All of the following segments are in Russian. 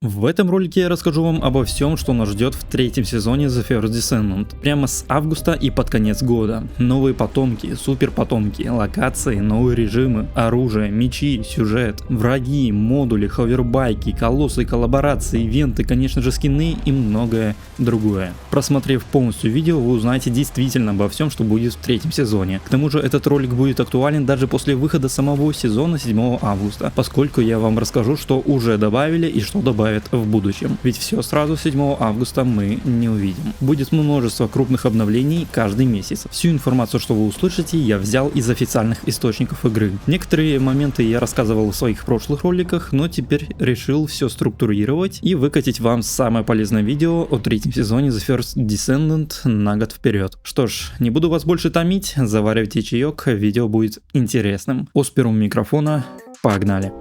В этом ролике я расскажу вам обо всем, что нас ждет в третьем сезоне The First Descendant. Прямо с августа и под конец года. Новые потомки, супер потомки, локации, новые режимы, оружие, мечи, сюжет, враги, модули, ховербайки, колоссы, коллаборации, ивенты, конечно же скины и многое другое. Просмотрев полностью видео, вы узнаете действительно обо всем, что будет в третьем сезоне. К тому же этот ролик будет актуален даже после выхода самого сезона 7 августа, поскольку я вам расскажу, что уже добавили и что добавят в будущем. Ведь все сразу 7 августа мы не увидим. Будет множество крупных обновлений каждый месяц. Всю информацию, что вы услышите, я взял из официальных источников игры. Некоторые моменты я рассказывал в своих прошлых роликах, но теперь решил все структурировать и выкатить вам самое полезное видео о третьем сезоне The First Descendant на год вперед. Что ж, не буду вас больше томить, заваривайте чаек, видео будет интересным. Оспер у микрофона, погнали!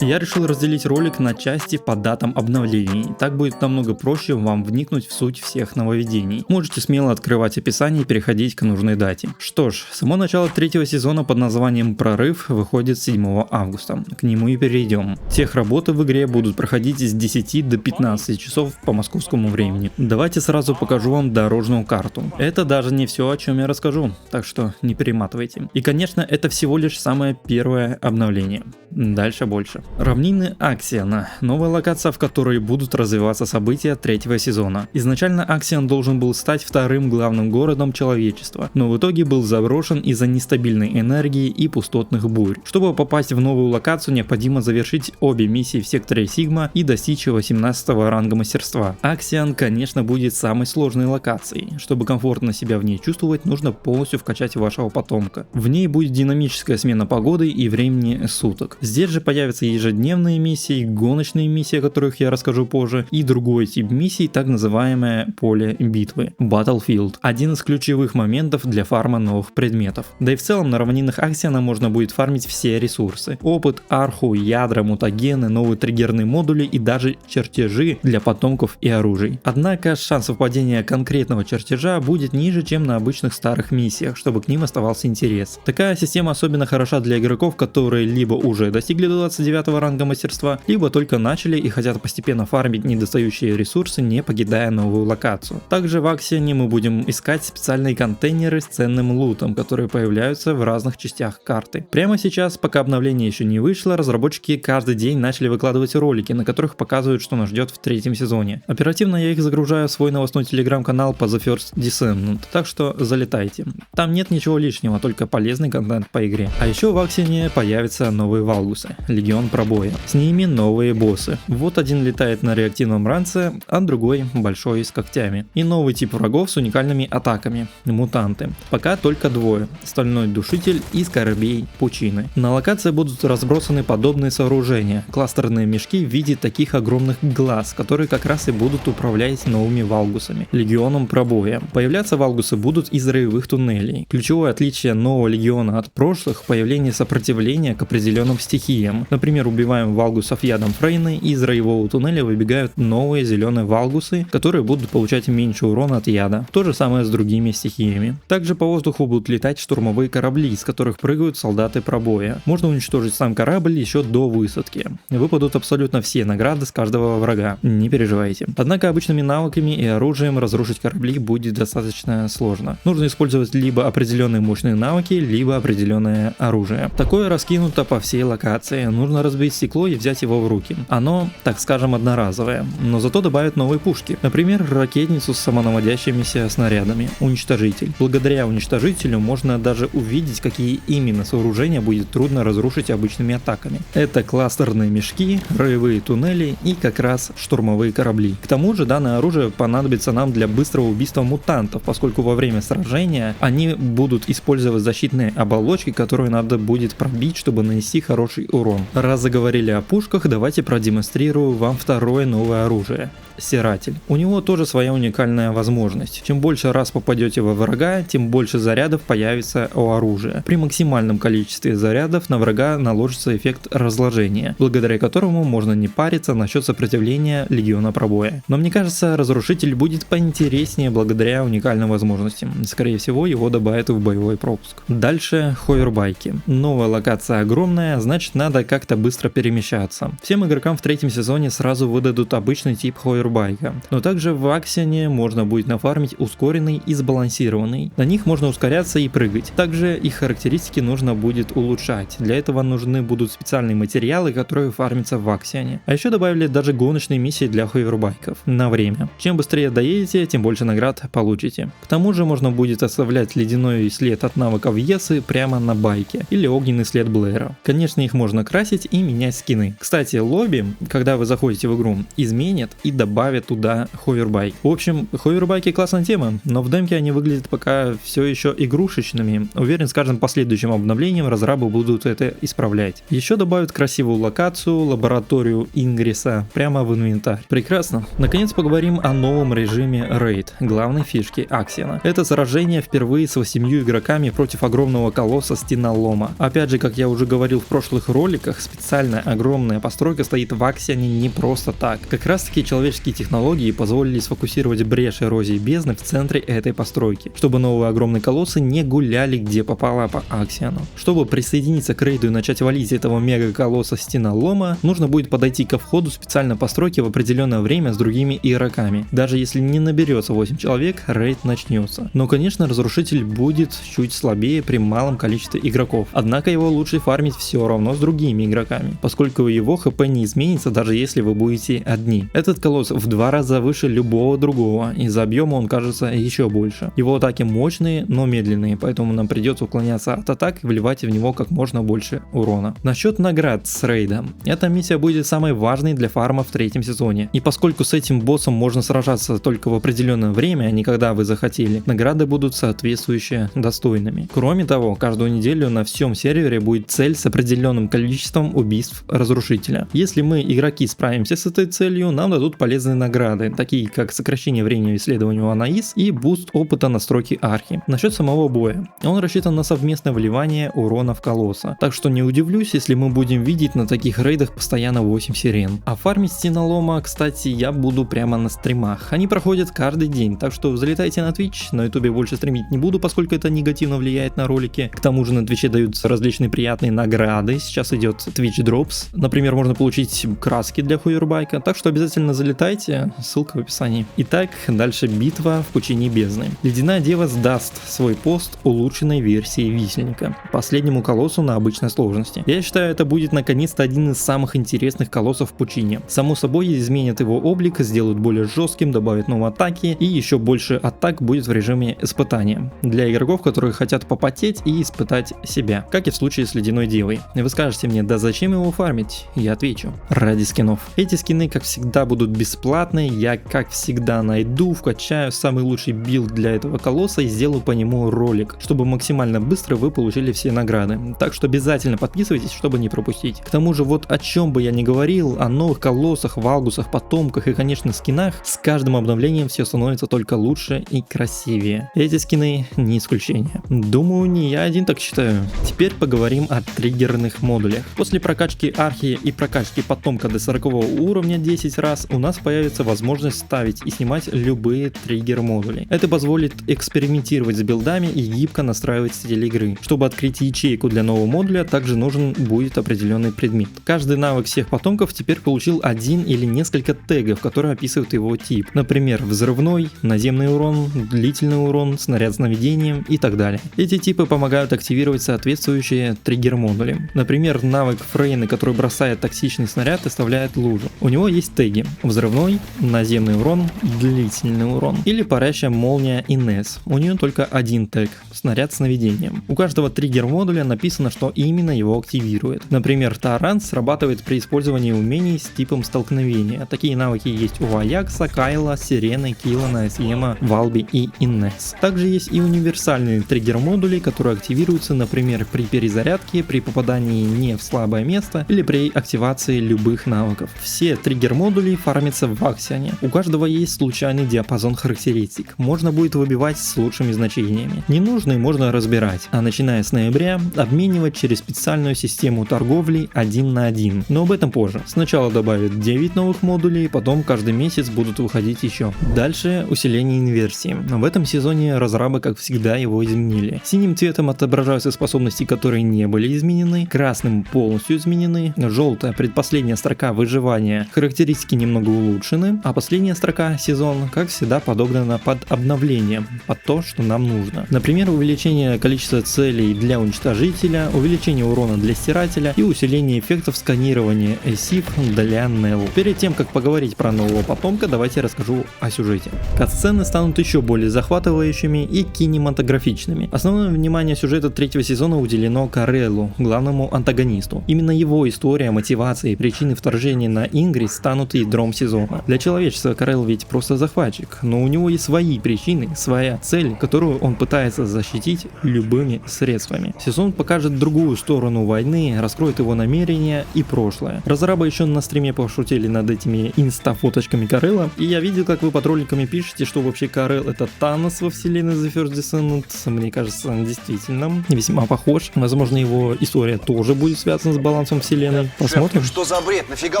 Я решил разделить ролик на части по датам обновлений, так будет намного проще вам вникнуть в суть всех нововведений. Можете смело открывать описание и переходить к нужной дате. Что ж, само начало третьего сезона под названием «Прорыв» выходит 7 августа, к нему и перейдем. Техработы в игре будут проходить с 10 до 15 часов по московскому времени. Давайте сразу покажу вам дорожную карту. Это даже не все, о чем я расскажу, так что не перематывайте. И конечно, это всего лишь самое первое обновление. Дальше больше. Равнины Аксиона. Новая локация, в которой будут развиваться события третьего сезона. Изначально Аксион должен был стать вторым главным городом человечества, но в итоге был заброшен из-за нестабильной энергии и пустотных бурь. Чтобы попасть в новую локацию, необходимо завершить обе миссии в секторе Сигма и достичь 18 ранга мастерства. Аксион, конечно, будет самой сложной локацией. Чтобы комфортно себя в ней чувствовать, нужно полностью вкачать вашего потомка. В ней будет динамическая смена погоды и времени суток. Здесь же появятся ежедневные миссии, гоночные миссии, о которых я расскажу позже, и другой тип миссий, так называемое поле битвы, Battlefield. Один из ключевых моментов для фарма новых предметов. Да и в целом на равнинах Аксиона можно будет фармить все ресурсы. Опыт, арху, ядра, мутагены, новые триггерные модули и даже чертежи для потомков и оружий. Однако шанс выпадения конкретного чертежа будет ниже, чем на обычных старых миссиях, чтобы к ним оставался интерес. Такая система особенно хороша для игроков, которые либо уже достигли до 29 ранга мастерства, либо только начали и хотят постепенно фармить недостающие ресурсы, не покидая новую локацию. Также в Аксионе мы будем искать специальные контейнеры с ценным лутом, которые появляются в разных частях карты. Прямо сейчас, пока обновление еще не вышло, разработчики каждый день начали выкладывать ролики, на которых показывают, что нас ждет в третьем сезоне. Оперативно я их загружаю в свой новостной телеграм-канал по The First Descendant, так что залетайте. Там нет ничего лишнего, только полезный контент по игре. А еще в Аксионе появятся новые валгусы, легион пробоя. С ними новые боссы. Вот один летает на реактивном ранце, а другой большой с когтями. И новый тип врагов с уникальными атаками. Мутанты. Пока только двое. Стальной душитель и скоробей пучины. На локации будут разбросаны подобные сооружения. Кластерные мешки в виде таких огромных глаз, которые как раз и будут управлять новыми валгусами. Легионом пробоя. Появляться валгусы будут из роевых туннелей. Ключевое отличие нового легиона от прошлых — появление сопротивления к определенным стихиям. Например, убиваем валгусов ядом Фрейны, и из роевого туннеля выбегают новые зеленые валгусы, которые будут получать меньше урона от яда. То же самое с другими стихиями. Также по воздуху будут летать штурмовые корабли, из которых прыгают солдаты пробоя. Можно уничтожить сам корабль еще до высадки. Выпадут абсолютно все награды с каждого врага, не переживайте. Однако обычными навыками и оружием разрушить корабли будет достаточно сложно. Нужно использовать либо определенные мощные навыки, либо определенное оружие. Такое раскинуто по всей локации. Нужно разбить стекло и взять его в руки. Оно, так скажем, одноразовое, но зато добавят новые пушки. Например, ракетницу с самонаводящимися снарядами. Уничтожитель. Благодаря уничтожителю можно даже увидеть, какие именно сооружения будет трудно разрушить обычными атаками. Это кластерные мешки, роевые туннели и как раз штурмовые корабли. К тому же данное оружие понадобится нам для быстрого убийства мутантов, поскольку во время сражения они будут использовать защитные оболочки, которые надо будет пробить, чтобы нанести хороший урон. Раз заговорили о пушках, давайте продемонстрирую вам второе новое оружие. Стиратель. У него тоже своя уникальная возможность. Чем больше раз попадете во врага, тем больше зарядов появится у оружия. При максимальном количестве зарядов на врага наложится эффект разложения, благодаря которому можно не париться насчет сопротивления легиона пробоя. Но мне кажется, разрушитель будет поинтереснее благодаря уникальным возможностям. Скорее всего, его добавят в боевой пропуск. Дальше ховербайки. Новая локация огромная, значит надо как-то быстро перемещаться. Всем игрокам в третьем сезоне сразу выдадут обычный тип ховербайка, но также в Аксионе можно будет нафармить ускоренный и сбалансированный. На них можно ускоряться и прыгать. Также их характеристики нужно будет улучшать. Для этого нужны будут специальные материалы, которые фармятся в Аксионе. А еще добавили даже гоночные миссии для ховербайков на время. Чем быстрее доедете, тем больше наград получите. К тому же можно будет оставлять ледяной след от навыков Есы прямо на байке или огненный след Блэра. Конечно, их можно красить и менять скины. Кстати, лобби, когда вы заходите в игру, изменят и добавят туда ховербайк. В общем, ховербайки классная тема, но в демке они выглядят пока все еще игрушечными. Уверен, с каждым последующим обновлением разрабы будут это исправлять. Еще добавят красивую локацию, лабораторию Ингриса прямо в инвентарь. Прекрасно. Наконец поговорим о новом режиме рейд, главной фишки Аксиона. Это сражение впервые с 8 игроками против огромного колосса Стена Лома. Опять же, как я уже говорил в прошлых роликах, специальная огромная постройка стоит в Аксионе не просто так. Как раз таки человеческие технологии позволили сфокусировать брешь эрозии бездны в центре этой постройки, чтобы новые огромные колоссы не гуляли где попало по Аксиону. Чтобы присоединиться к рейду и начать валить этого мега-колосса Стена Лома, нужно будет подойти ко входу специальной постройки в определенное время с другими игроками. Даже если не наберется 8 человек, рейд начнется. Но, конечно, разрушитель будет чуть слабее при малом количестве игроков. Однако его лучше фармить все равно с другими игроками, поскольку его хп не изменится, даже если вы будете одни. Этот колосс в 2 раза выше любого другого, из-за объема он кажется еще больше. Его атаки мощные, но медленные, поэтому нам придется уклоняться от атак и вливать в него как можно больше урона. Насчет наград с рейда. Эта миссия будет самой важной для фарма в третьем сезоне. И поскольку с этим боссом можно сражаться только в определенное время, а не когда вы захотели, награды будут соответствующие достойными. Кроме того, каждую неделю на всем сервере будет цель с определенным количеством убийств разрушителя. Если мы, игроки, справимся с этой целью, нам дадут полезные награды, такие как сокращение времени исследования Анаис и буст опыта настройки архи. Насчет самого боя. Он рассчитан на совместное вливание урона в колосса, так что не удивлюсь, если мы будем видеть на таких рейдах постоянно 8 сирен. А фармить Стенолома, кстати, я буду прямо на стримах. Они проходят каждый день, так что залетайте на Twitch. На ютубе больше стримить не буду, поскольку это негативно влияет на ролики. К тому же на Твиче даются различные приятные награды. Сейчас идет Twitch Drops. Например, можно получить краски для ховербайка, так что обязательно залетайте, ссылка в описании. Итак, дальше битва в пучине бездны. Ледяная дева сдаст свой пост улучшенной версии висельника, последнему колоссу на обычной сложности. Я считаю, это будет наконец-то один из самых интересных колоссов в пучине. Само собой, изменят его облик, сделают более жестким, добавят новые атаки, и еще больше атак будет в режиме испытания. Для игроков, которые хотят попотеть и испытать себя, как и в случае с ледяной девой. Вы скажете мне, да зачем его фармить? Я отвечу, ради скинов. Эти скины, как всегда, будут бесплатные, я, как всегда, найду, вкачаю самый лучший билд для этого колосса и сделаю по нему ролик, чтобы максимально быстро вы получили все награды. Так что обязательно подписывайтесь, чтобы не пропустить. К тому же, вот о чем бы я ни говорил, о новых колоссах, валгусах, потомках и, конечно, скинах, с каждым обновлением все становится только лучше и красивее. Эти скины не исключение. Думаю, не я один так считаю. Теперь поговорим о триггерных модулях. После прокачки архи и прокачки потомка до 40 уровня 10 раз, у нас появится возможность ставить и снимать любые триггер модули. Это позволит экспериментировать с билдами и гибко настраивать стиль игры. Чтобы открыть ячейку для нового модуля, также нужен будет определенный предмет. Каждый навык всех потомков теперь получил один или несколько тегов, которые описывают его тип. Например, взрывной, наземный урон, длительный урон, снаряд с наведением и так далее. Эти типы помогают активировать соответствующие триггер модули. Например, навык Фрейны, который бросает токсичный снаряд, оставляет лужу. У него есть теги: взрывной, наземный урон, длительный урон. Или парящая молния Инес. У нее только один тег — снаряд с наведением. У каждого триггер модуля написано, что именно его активирует. Например, Таран срабатывает при использовании умений с типом столкновения. Такие навыки есть у Аякса, Кайла, Сирены, Киллана, Эсьема, Валби и Иннес. Также есть и универсальные триггер модули, которые активируются, например, при перезарядке, при попадании не в слабое место или при активации любых навыков. Все триггер модули фармятся появляется в Аксионе. У каждого есть случайный диапазон характеристик, можно будет выбивать с лучшими значениями. Ненужные можно разбирать, а начиная с ноября обменивать через специальную систему торговли 1 на 1. Но об этом позже. Сначала добавят 9 новых модулей, потом каждый месяц будут выходить еще. Дальше усиление инверсии. В этом сезоне разрабы, как всегда, его изменили. Синим цветом отображаются способности, которые не были изменены, красным полностью изменены, желтая предпоследняя строка выживания, характеристики немного улучшены, а последняя строка сезон, как всегда, подогнана под обновление, под то, что нам нужно. Например, увеличение количества целей для уничтожителя, увеличение урона для стирателя и усиление эффектов сканирования ESIF для Nell. Перед тем, как поговорить про нового потомка, давайте расскажу о сюжете. Катсцены станут еще более захватывающими и кинематографичными. Основное внимание сюжета третьего сезона уделено Кареллу, главному антагонисту. Именно его история, мотивация и причины вторжения на Ингрис станут ядром сезона. Для человечества Карелл ведь просто захватчик, но у него есть свои причины, своя цель, которую он пытается защитить любыми средствами. Сезон покажет другую сторону войны, раскроет его намерения и прошлое. Разрабы еще на стриме пошутили над этими инста-фоточками Карелла, и я видел, как вы под роликами пишете, что вообще Карелл это Танос во вселенной The First Descendant. Мне кажется, он действительно весьма похож. Возможно, его история тоже будет связана с балансом вселенной. Посмотрим. Шеф, что за бред? Нафига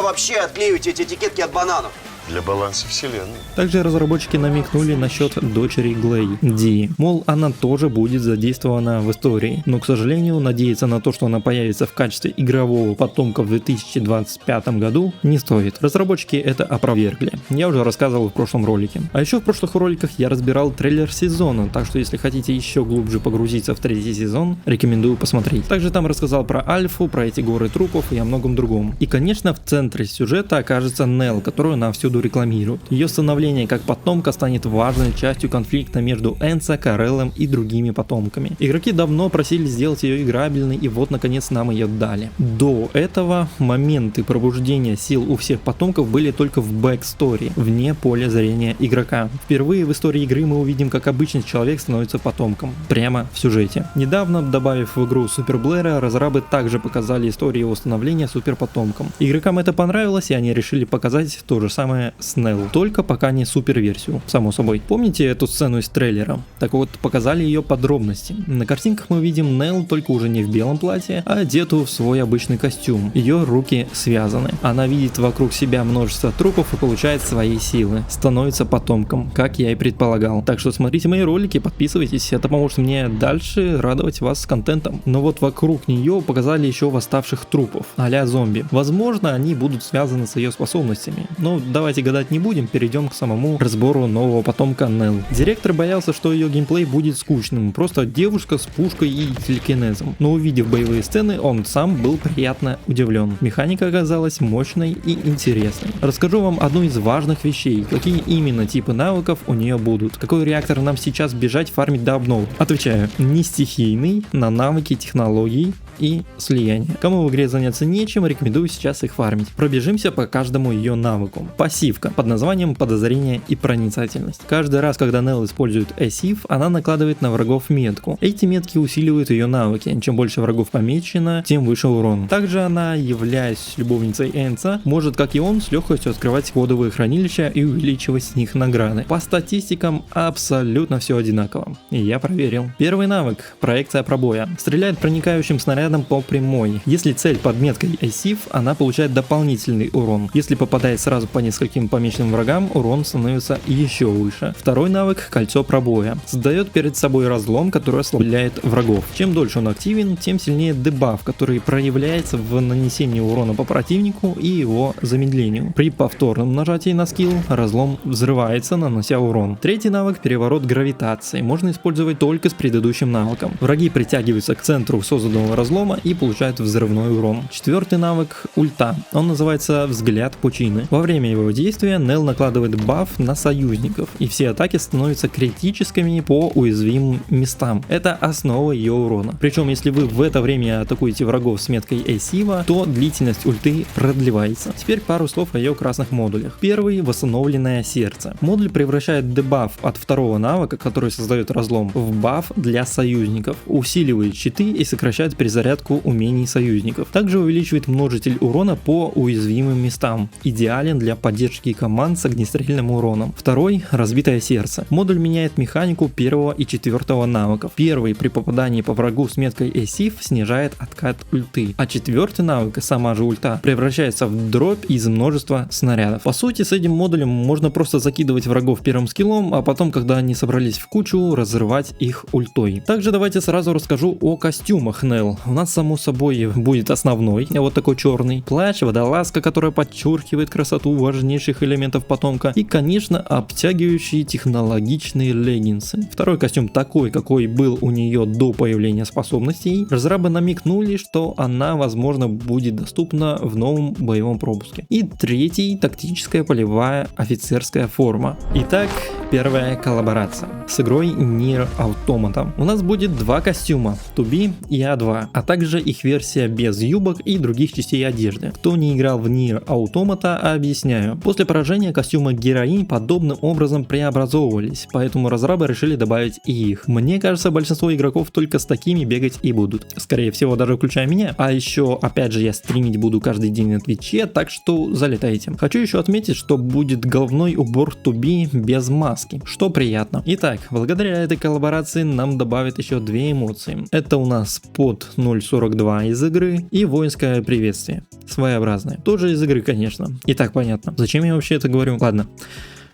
вообще отклеиваете эти этикетки от бананов? Для баланса вселенной. Также разработчики намекнули насчет дочери Глей, Ди. Мол, она тоже будет задействована в истории, но, к сожалению, надеяться на то, что она появится в качестве игрового потомка в 2025 году, не стоит. Разработчики это опровергли. Я уже рассказывал в прошлом ролике. А еще в прошлых роликах я разбирал трейлер сезона, так что если хотите еще глубже погрузиться в третий сезон, рекомендую посмотреть. Также там рассказал про Альфу, про эти горы трупов и о многом другом. И, конечно, в центре сюжета окажется Nell, которую она всюду рекламируют. Ее становление как потомка станет важной частью конфликта между Энсо, Кареллом и другими потомками. Игроки давно просили сделать ее играбельной, и вот наконец нам ее дали. До этого моменты пробуждения сил у всех потомков были только в бэкстори, вне поля зрения игрока. Впервые в истории игры мы увидим, как обычный человек становится потомком, прямо в сюжете. Недавно, добавив в игру Супер Блэра, разрабы также показали историю его становления суперпотомком. Игрокам это понравилось, и они решили показать то же самое с Nell, только пока не супер-версию, само собой. Помните эту сцену из трейлера? Так вот, показали ее подробности. На картинках мы видим Nell только уже не в белом платье, а одетую в свой обычный костюм. Ее руки связаны. Она видит вокруг себя множество трупов и получает свои силы. Становится потомком, как я и предполагал. Так что смотрите мои ролики, подписывайтесь, это поможет мне дальше радовать вас контентом. Но вот вокруг нее показали еще восставших трупов, а-ля зомби. Возможно, они будут связаны с ее способностями. Но давайте гадать не будем, перейдем к самому разбору нового потомка Nell. Директор боялся, что ее геймплей будет скучным, просто девушка с пушкой и телекинезом. Но увидев боевые сцены, он сам был приятно удивлен. Механика оказалась мощной и интересной. Расскажу вам одну из важных вещей, какие именно типы навыков у нее будут. Какой реактор нам сейчас бежать фармить до обнов? Отвечаю, не стихийный, на навыки технологий и слияния. Кому в игре заняться нечем, рекомендую сейчас их фармить. Пробежимся по каждому ее навыку. Пассивка под названием подозрение и проницательность. Каждый раз, когда Nell использует ESIF, она накладывает на врагов метку. Эти метки усиливают ее навыки. Чем больше врагов помечено, тем выше урон. Также она, являясь любовницей Энсо, может, как и он, с легкостью открывать кодовые хранилища и увеличивать с них награды. По статистикам абсолютно все одинаково. И я проверил. Первый навык. Проекция пробоя. Стреляет проникающим снарядом по прямой. Если цель под меткой ESIF, она получает дополнительный урон. Если попадает сразу по нескольким помеченным врагам, урон становится еще выше. Второй навык — кольцо пробоя. Создает перед собой разлом, который ослабляет врагов. Чем дольше он активен, тем сильнее дебаф, который проявляется в нанесении урона по противнику и его замедлению. При повторном нажатии на скилл разлом взрывается, нанося урон. Третий навык — переворот гравитации. Можно использовать только с предыдущим навыком. Враги притягиваются к центру созданного разлома и получают взрывной урон. Четвертый навык — ульта. Он называется взгляд пучины. Во время его действия Nell накладывает баф на союзников, и все атаки становятся критическими по уязвимым местам. Это основа ее урона. Причем, если вы в это время атакуете врагов с меткой ESIF, то длительность ульты продлевается. Теперь пару слов о ее красных модулях. Первый — восстановленное сердце. Модуль превращает дебаф от второго навыка, который создает разлом, в баф для союзников, усиливает щиты и сокращает перезарядку умений союзников. Также увеличивает множитель урона по уязвимым местам. Идеален для поддержки поддержки команд с огнестрельным уроном. Второй — разбитое сердце. Модуль меняет механику первого и четвертого навыков. Первый при попадании по врагу с меткой ESIF снижает откат ульты, а четвертый навык, сама же ульта, превращается в дробь из множества снарядов. По сути, с этим модулем можно просто закидывать врагов первым скиллом, а потом, когда они собрались в кучу, разрывать их ультой. Также давайте сразу расскажу о костюмах Нелл. У нас само собой будет основной, вот такой черный, плащ, водолазка, которая подчеркивает красоту важнейших элементов потомка, и, конечно, обтягивающие технологичные леггинсы. Второй костюм такой, какой был у нее до появления способностей. Разрабы намекнули, что она, возможно, будет доступна в новом боевом пропуске. И третий — тактическая полевая офицерская форма. Итак, первая коллаборация с игрой Nier Automata. У нас будет два костюма, To Be и A2, а также их версия без юбок и других частей одежды. Кто не играл в Nier Automata, объясняю. После поражения костюма героинь подобным образом преобразовывались, поэтому разрабы решили добавить и их. Мне кажется, большинство игроков только с такими бегать и будут. Скорее всего, даже включая меня. А еще, опять же, я стримить буду каждый день на Твиче, так что залетайте. Хочу еще отметить, что будет головной убор To Be без маски, что приятно. Итак, благодаря этой коллаборации нам добавят еще две эмоции. Это у нас под 0.42 из игры и воинское приветствие. Своеобразное. Тоже из игры, конечно. Итак, понятно. Зачем я вообще это говорю? Ладно.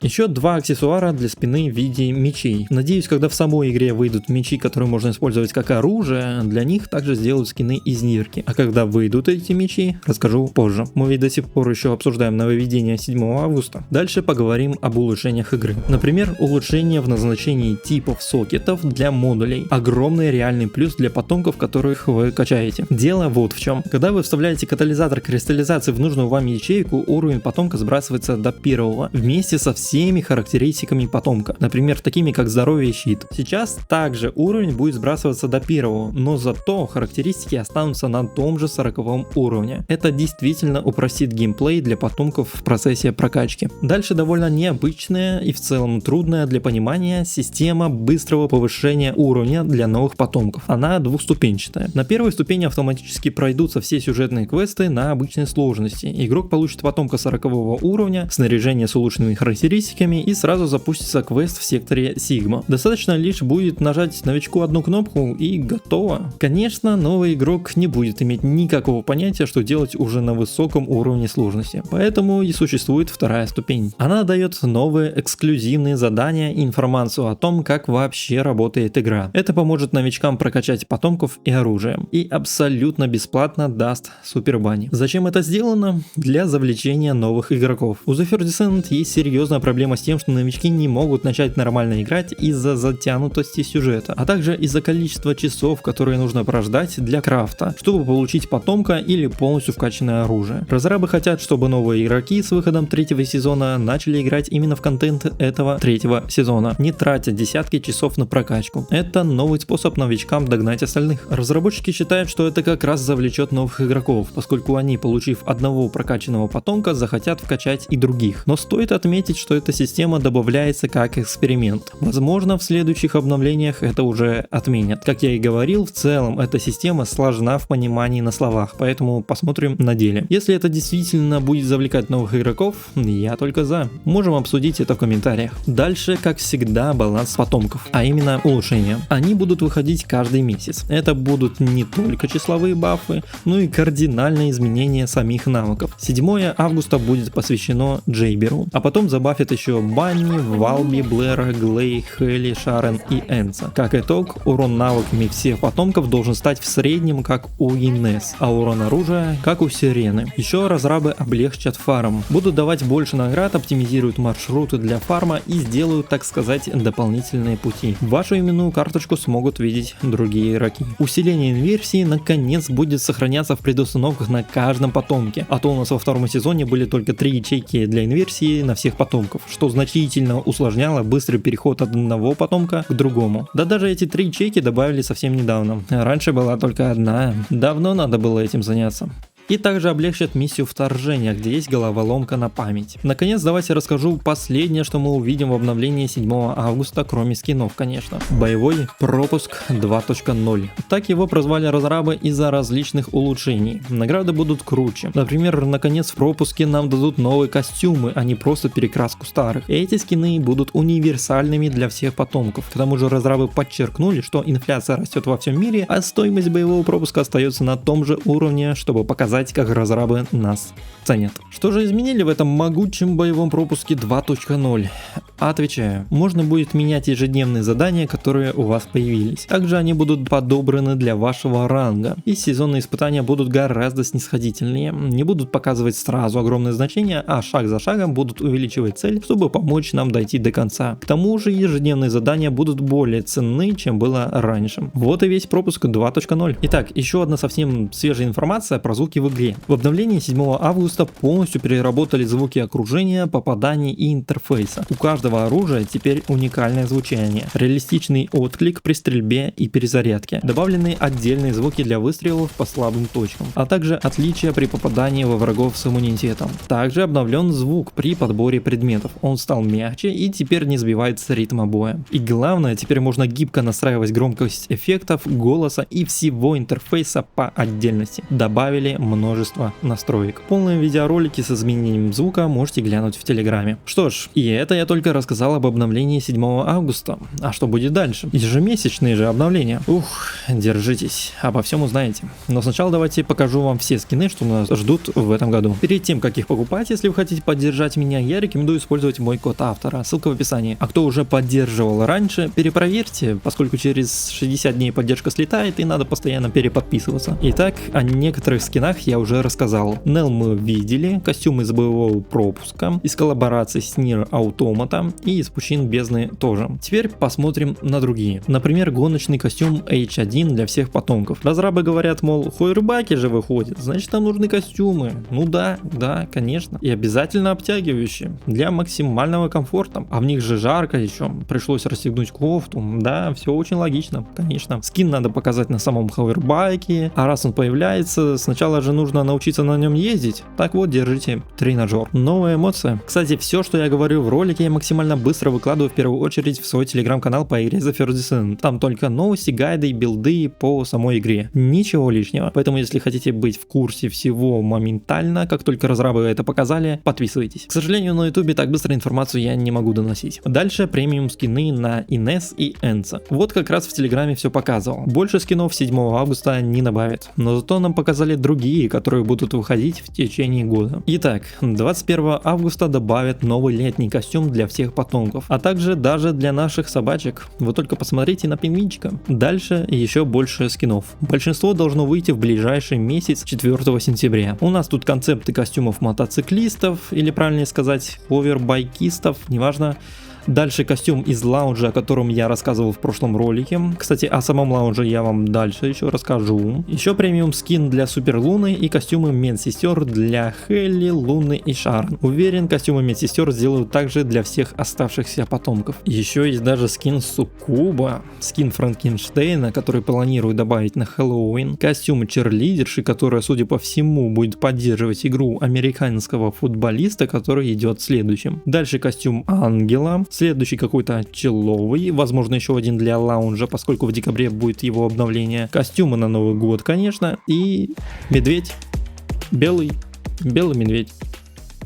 Еще два аксессуара для спины в виде мечей. Надеюсь, когда в самой игре выйдут мечи, которые можно использовать как оружие, для них также сделают скины из нирки. А когда выйдут эти мечи, расскажу позже. Мы ведь до сих пор еще обсуждаем нововведение 7 августа. Дальше поговорим об улучшениях игры. Например, улучшение в назначении типов сокетов для модулей. Огромный реальный плюс для потомков, которых вы качаете. Дело вот в чем. Когда вы вставляете катализатор кристаллизации в нужную вам ячейку, уровень потомка сбрасывается до первого вместе со всеми характеристиками потомка, например, такими как здоровье и щит. Сейчас также уровень будет сбрасываться до первого, но зато характеристики останутся на том же 40-м уровне. Это действительно упростит геймплей для потомков в процессе прокачки. Дальше довольно необычная и в целом трудная для понимания система быстрого повышения уровня для новых потомков. Она двухступенчатая. На первой ступени автоматически пройдутся все сюжетные квесты на обычной сложности. Игрок получит потомка 40-го уровня, снаряжение с улучшенными характеристиками, и сразу запустится квест в секторе Сигма. Достаточно лишь будет нажать новичку одну кнопку и готово. Конечно, новый игрок не будет иметь никакого понятия, что делать уже на высоком уровне сложности, поэтому и существует вторая ступень. Она дает новые эксклюзивные задания и информацию о том, как вообще работает игра. Это поможет новичкам прокачать потомков и оружие, и абсолютно бесплатно даст супербани. Зачем это сделано? Для завлечения новых игроков. У The First Descent есть серьезная проблема с тем, что новички не могут начать нормально играть из-за затянутости сюжета, а также из-за количества часов, которые нужно прождать для крафта, чтобы получить потомка или полностью вкачанное оружие. Разрабы хотят, чтобы новые игроки с выходом третьего сезона начали играть именно в контент этого третьего сезона, не тратя десятки часов на прокачку. Это новый способ новичкам догнать остальных. Разработчики считают, что это как раз завлечет новых игроков, поскольку они, получив одного прокачанного потомка, захотят вкачать и других. Но стоит отметить, что эта система добавляется как эксперимент. Возможно, в следующих обновлениях это уже отменят. Как я и говорил, в целом эта система сложна в понимании на словах, поэтому посмотрим на деле. Если это действительно будет завлекать новых игроков, я только за. Можем обсудить это в комментариях. Дальше, как всегда, баланс потомков, а именно улучшения. Они будут выходить каждый месяц. Это будут не только числовые бафы, но и кардинальные изменения самих навыков. 7 августа будет посвящено Джейберу, а потом забафят еще Банни, Валби, Блэра, Глей, Хелли, Шарен и Энса. Как итог, урон навыками всех потомков должен стать в среднем как у Инес, а урон оружия как у Сирены. Еще разрабы облегчат фарм, будут давать больше наград, оптимизируют маршруты для фарма и сделают, так сказать, дополнительные пути. Вашу именную карточку смогут видеть другие игроки. Усиление инверсии наконец будет сохраняться в предустановках на каждом потомке, а то у нас во втором сезоне были только 3 ячейки для инверсии на всех потомков, что значительно усложняло быстрый переход от одного потомка к другому. Да даже эти 3 ячейки добавили совсем недавно. Раньше была только одна. Давно надо было этим заняться. И также облегчат миссию вторжения, где есть головоломка на память. Наконец, давайте расскажу последнее, что мы увидим в обновлении 7 августа, кроме скинов, конечно. Боевой пропуск 2.0. Так его прозвали разрабы из-за различных улучшений. Награды будут круче. Например, наконец в пропуске нам дадут новые костюмы, а не просто перекраску старых. Эти скины будут универсальными для всех потомков. К тому же разрабы подчеркнули, что инфляция растет во всем мире, а стоимость боевого пропуска остается на том же уровне, чтобы показать, как разрабы нас ценят. Что же изменили в этом могучем боевом пропуске 2.0? Отвечаю, можно будет менять ежедневные задания, которые у вас появились. Также они будут подобраны для вашего ранга. И сезонные испытания будут гораздо снисходительнее, не будут показывать сразу огромные значения, а шаг за шагом будут увеличивать цель, чтобы помочь нам дойти до конца. К тому же ежедневные задания будут более ценны, чем было раньше. Вот и весь пропуск 2.0. Итак, еще одна совсем свежая информация про звуки в игре. В обновлении 7 августа полностью переработали звуки окружения, попаданий и интерфейса. У каждого оружия теперь уникальное звучание, реалистичный отклик при стрельбе и перезарядке, добавлены отдельные звуки для выстрелов по слабым точкам, а также отличия при попадании во врагов с иммунитетом. Также обновлен звук при подборе предметов, он стал мягче и теперь не сбивает с ритма боя. И главное, теперь можно гибко настраивать громкость эффектов, голоса и всего интерфейса по отдельности. Добавили множество настроек. Полные видеоролики с изменением звука можете глянуть в Телеграме. Что ж, и это я только рассказал об обновлении 7 августа. А что будет дальше? Ежемесячные же обновления. Ух, держитесь, обо всем узнаете. Но сначала давайте покажу вам все скины, что нас ждут в этом году. Перед тем, как их покупать, если вы хотите поддержать меня, я рекомендую использовать мой код автора, ссылка в описании. А кто уже поддерживал раньше, перепроверьте, поскольку через 60 дней поддержка слетает и надо постоянно переподписываться. Итак, о некоторых скинах я уже рассказал. Нел мы видели, костюм из боевого пропуска, из коллаборации с Nier Automata и из Пучин Бездны тоже. Теперь посмотрим на другие. Например, гоночный костюм H1 для всех потомков. Разрабы говорят, мол, хойрбаки же выходят, значит там нужны костюмы. Ну да, конечно. И обязательно обтягивающие, для максимального комфорта. А в них же жарко еще, пришлось расстегнуть кофту. Да, все очень логично, конечно. Скин надо показать на самом хойрбайке, а раз он появляется, сначала же нужно научиться на нем ездить. Так вот, держите тренажер. Новая эмоция. Кстати, все, что я говорю в ролике, я максимально быстро выкладываю в первую очередь в свой телеграм-канал по игре The First Descent. Там только новости, гайды и билды по самой игре. Ничего лишнего. Поэтому, если хотите быть в курсе всего моментально, как только разрабы это показали, подписывайтесь. К сожалению, на ютубе так быстро информацию я не могу доносить. Дальше премиум скины на Инес и Энца. Вот как раз в телеграме все показывал. Больше скинов 7 августа не добавят. Но зато нам показали другие, которые будут выходить в течение года. Итак, 21 августа добавят новый летний костюм для всех потомков, а также даже для наших собачек. Вы только посмотрите на пингвинчика. Дальше еще больше скинов. Большинство должно выйти в ближайший месяц, 4 сентября. У нас тут концепты костюмов мотоциклистов, или правильнее сказать, овербайкистов, неважно. Дальше костюм из лаунжа, о котором я рассказывал в прошлом ролике. Кстати, о самом лаунже я вам дальше еще расскажу. Еще премиум скин для Супер Луны и костюмы медсестер для Хелли, Луны и Шарон. Уверен, костюмы медсестер сделают также для всех оставшихся потомков. Еще есть даже скин Суккуба, скин Франкенштейна, который планируют добавить на Хэллоуин, костюм черлидерши, которая, судя по всему, будет поддерживать игру американского футболиста, который идет следующим. Дальше костюм Ангела. Следующий какой-то человый, возможно еще один для лаунжа, поскольку в декабре будет его обновление. Костюмы на Новый год, конечно, и медведь, белый медведь.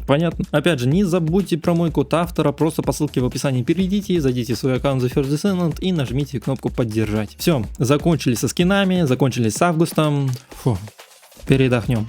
Понятно. Опять же, не забудьте про мой код автора, просто по ссылке в описании перейдите, зайдите в свой аккаунт The First Descent и нажмите кнопку поддержать. Все, закончили со скинами, закончили с августом. Фу, передохнем.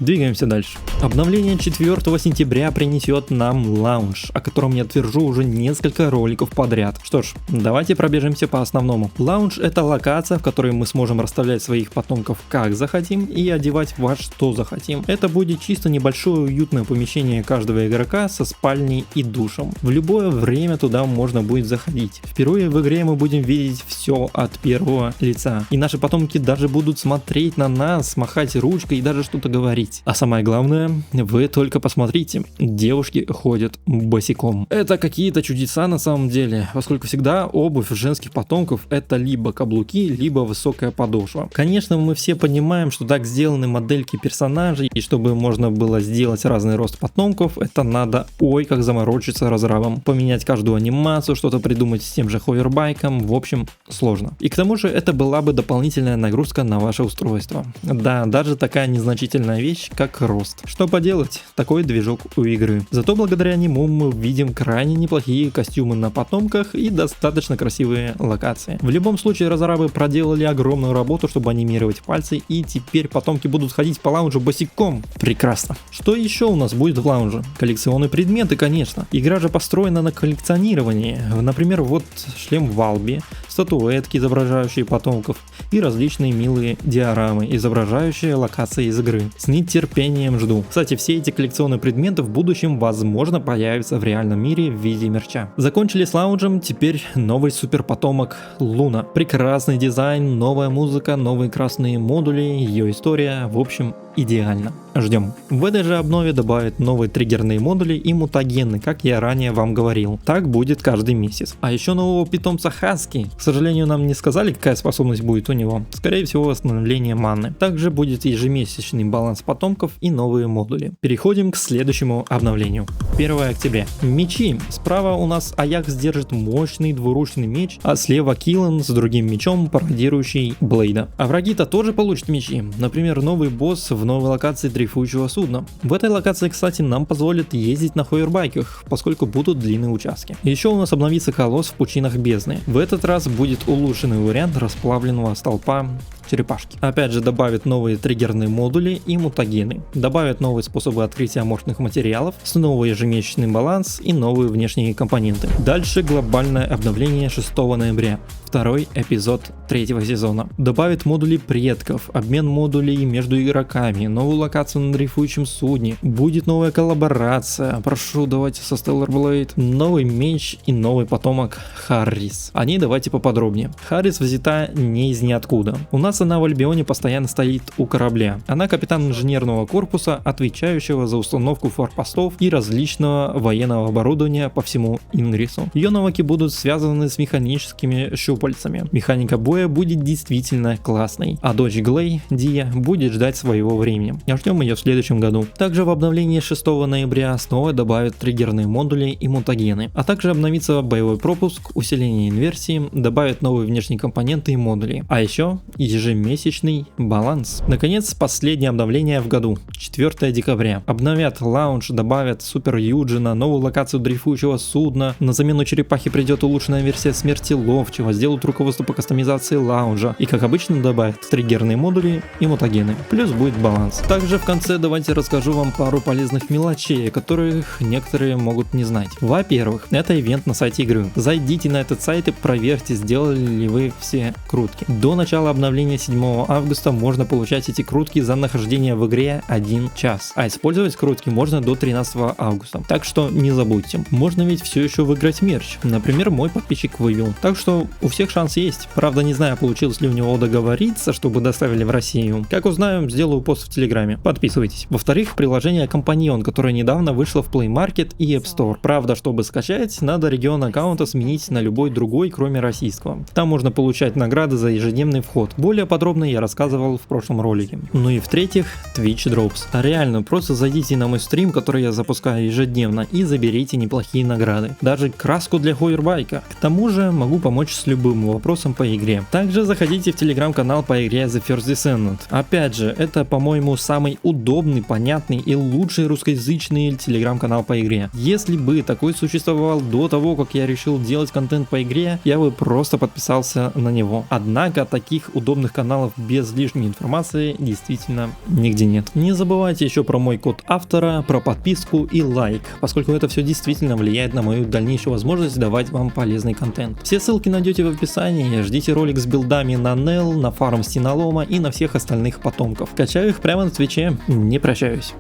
Двигаемся дальше. Обновление 4 сентября принесет нам лаунж, о котором я твержу уже несколько роликов подряд. Что ж, давайте пробежимся по основному. Лаунж — это локация, в которой мы сможем расставлять своих потомков как захотим и одевать во что захотим. Это будет чисто небольшое уютное помещение каждого игрока со спальней и душем. В любое время туда можно будет заходить. Впервые в игре мы будем видеть все от первого лица. И наши потомки даже будут смотреть на нас, махать ручкой и даже что-то говорить. ходить. А самое главное, вы только посмотрите, девушки ходят босиком. Это какие-то чудеса на самом деле, поскольку всегда обувь женских потомков это либо каблуки, либо высокая подошва. Конечно, мы все понимаем, что так сделаны модельки персонажей, и чтобы можно было сделать разный рост потомков, это надо ой как заморочиться разрабом. Поменять каждую анимацию, что-то придумать с тем же ховербайком, в общем, сложно. И к тому же это была бы дополнительная нагрузка на ваше устройство. Да, даже такая незначительная вещь, как рост. Что поделать, такой движок у игры. Зато благодаря нему мы видим крайне неплохие костюмы на потомках и достаточно красивые локации. В любом случае разрабы проделали огромную работу, чтобы анимировать пальцы, и теперь потомки будут ходить по лаунжу босиком. Прекрасно. Что еще у нас будет в лаунже? Коллекционные предметы, конечно. Игра же построена на коллекционировании. Например, вот шлем Валби, статуэтки, изображающие потомков, и различные милые диорамы, изображающие локации из игры. С нетерпением жду. Кстати, все эти коллекционные предметы в будущем возможно появятся в реальном мире в виде мерча. Закончили с лаунжем, теперь новый супер потомок Луна. Прекрасный дизайн, новая музыка, новые красные модули, ее история, в общем, идеально. Ждем. В этой же обнове добавят новые триггерные модули и мутагены, как я ранее вам говорил. Так будет каждый месяц. А еще нового питомца Хаски. К сожалению, нам не сказали, какая способность будет у него. Скорее всего, восстановление маны. Также будет ежемесячный баланс потомков и новые модули. Переходим к следующему обновлению. 1 октября. Мечи. Справа у нас Аякс держит мощный двуручный меч, а слева Киллан с другим мечом, пародирующий Блейда. А враги-то тоже получат мечи. Например, новый босс в новой локации дрейфующего судна. В этой локации, кстати, нам позволят ездить на ховербайках, поскольку будут длинные участки. Еще у нас обновится колосс в пучинах бездны. В этот раз будет улучшенный вариант расплавленного столпа черепашки. Опять же добавят новые триггерные модули и мутагены. Добавят новые способы открытия мощных материалов, снова ежемесячный баланс и новые внешние компоненты. Дальше глобальное обновление 6 ноября. Второй эпизод 3-го сезона. Добавит модули предков, обмен модулей между игроками, новую локацию на дрейфующем судне, будет новая коллаборация, прошу давайте со Stellar Blade, новый меч и новый потомок Харрис. О ней давайте поподробнее. Харрис взята не из ниоткуда. У нас она в Альбионе постоянно стоит у корабля. Она капитан инженерного корпуса, отвечающего за установку форпостов и различного военного оборудования по всему Ингрису. Ее навыки будут связаны с механическими щупальцами. Механика боя будет действительно классной, а дочь Глей, Дия, будет ждать своего времени. Ждем ее в следующем году. Также в обновлении 6 ноября снова добавят триггерные модули и мутагены, а также обновится боевой пропуск, усиление инверсии, добавят новые внешние компоненты и модули, а еще ежемесячный баланс. Наконец, последнее обновление в году, 4 декабря. Обновят лаунж, добавят супер Юджина, новую локацию дрейфующего судна, на замену черепахи придет улучшенная версия смерти ловчего, сделают руководство по кастомизации лаунжа и, как обычно, добавят триггерные модули и мутагены. Плюс будет баланс. Также в конце давайте расскажу вам пару полезных мелочей, о которых некоторые могут не знать. Во-первых, это ивент на сайте игры. Зайдите на этот сайт и проверьте, сделали ли вы все крутки. До начала обновления 7 августа можно получать эти крутки за нахождение в игре 1 час, а использовать крутки можно до 13 августа. Так что не забудьте. Можно ведь все еще выиграть мерч. Например, мой подписчик вывел. Так что у всех шанс есть. Правда, не знаю, получилось ли у него договориться, чтобы доставили в Россию. Как узнаю, сделаю пост в Телеграме. Подписывайтесь. Во-вторых, приложение Компаньон, которое недавно вышло в Play Market и App Store. Правда, чтобы скачать, надо регион аккаунта сменить на любой другой, кроме российского. Там можно получать награды за ежедневный вход. Более подробно я рассказывал в прошлом ролике. Ну и в-третьих, Twitch Drops. Реально, просто зайдите на мой стрим, который я запускаю ежедневно, и заберите неплохие награды. Даже краску для ховербайка. К тому же могу помочь с любым вопросом по игре. Также заходите в телеграм-канал по игре The First Descendant. Опять же, это, по-моему, самый удобный, понятный и лучший русскоязычный телеграм-канал по игре. Если бы такой существовал до того, как я решил делать контент по игре, я бы просто подписался на него. Однако таких удобных каналов без лишней информации действительно нигде нет. Не забывайте еще про мой код автора, про подписку и лайк, поскольку это все действительно влияет на мою дальнейшую возможность давать вам полезный контент. Все ссылки найдете в описании. Ждите ролик с билдами на Нел, на фарм Стеналома и на всех остальных потомков. Качаю их прямо на Твиче. Не прощаюсь.